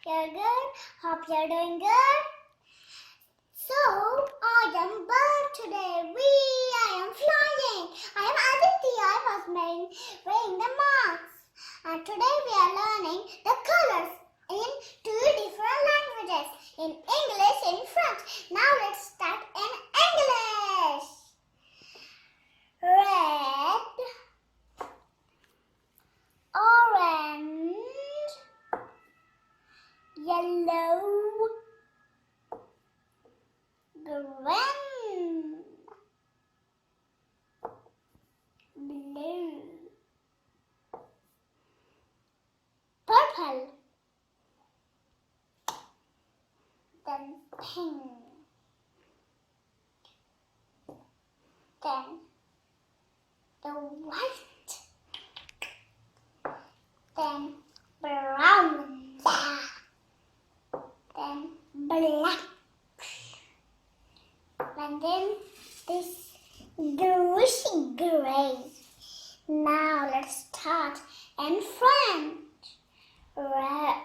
You're good? Hope you're doing good. So, I am bird today. I am flying. I am Aditi. I was wearing the mask. And today we are learning the colors in two different languages. In English, in French. Now let's start in English. Red, orange, yellow, green, blue, purple, then pink, then the white, then brown, then black, and then this greasy gray. Now let's start in French. Red,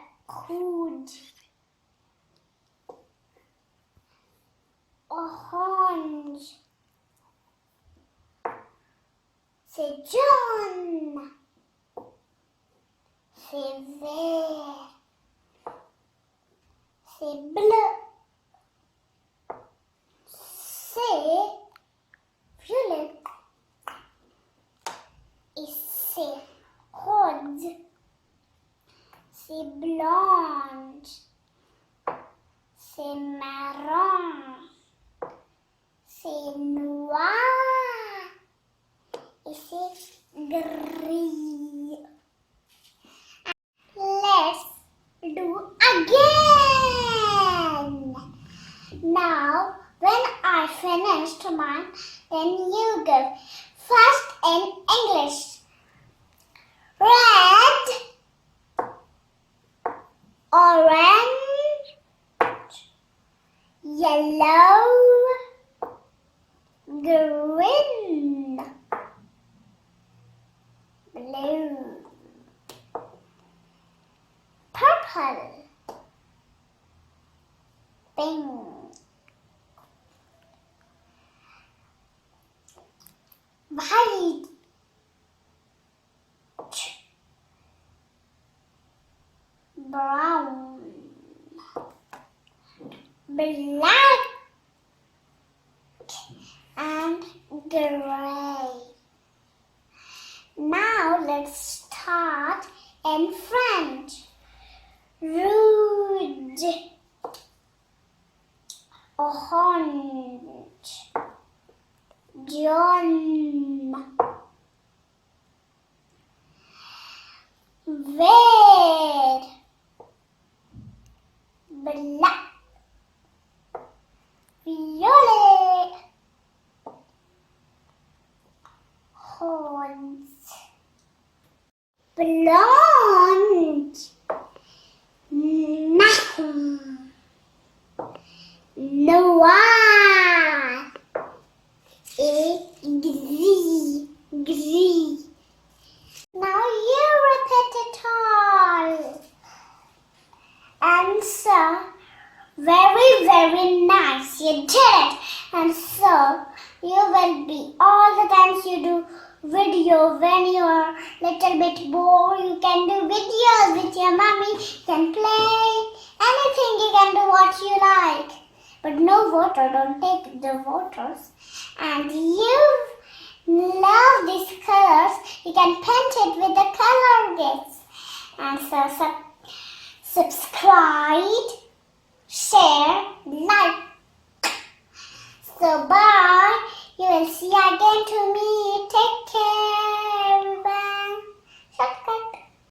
orange, c'est jaune, c'est vert, c'est bleu, c'est violet et c'est rose, c'est blanche, c'est marron, c'est noir et c'est gris. Let's do again. Now, when I finished mine, then you go. First in English. Red, orange, yellow, green, blue, purple, pink, white, brown, black, and gray. Now let's start in French. Rouge, orange, jaune, vert, black, violet, rose, blanche, marron, noir et gris. Now you repeat it all. And so, very nice. You did it. And so, you will be all the times you do video when you are little bit bored. You can do videos with your mommy. You can play anything. You can do what you like. But no water. Don't take the waters. And you love these colors. You can paint it with the color kits. And so subscribe, share, like. So bye. You will see again to me. Take care.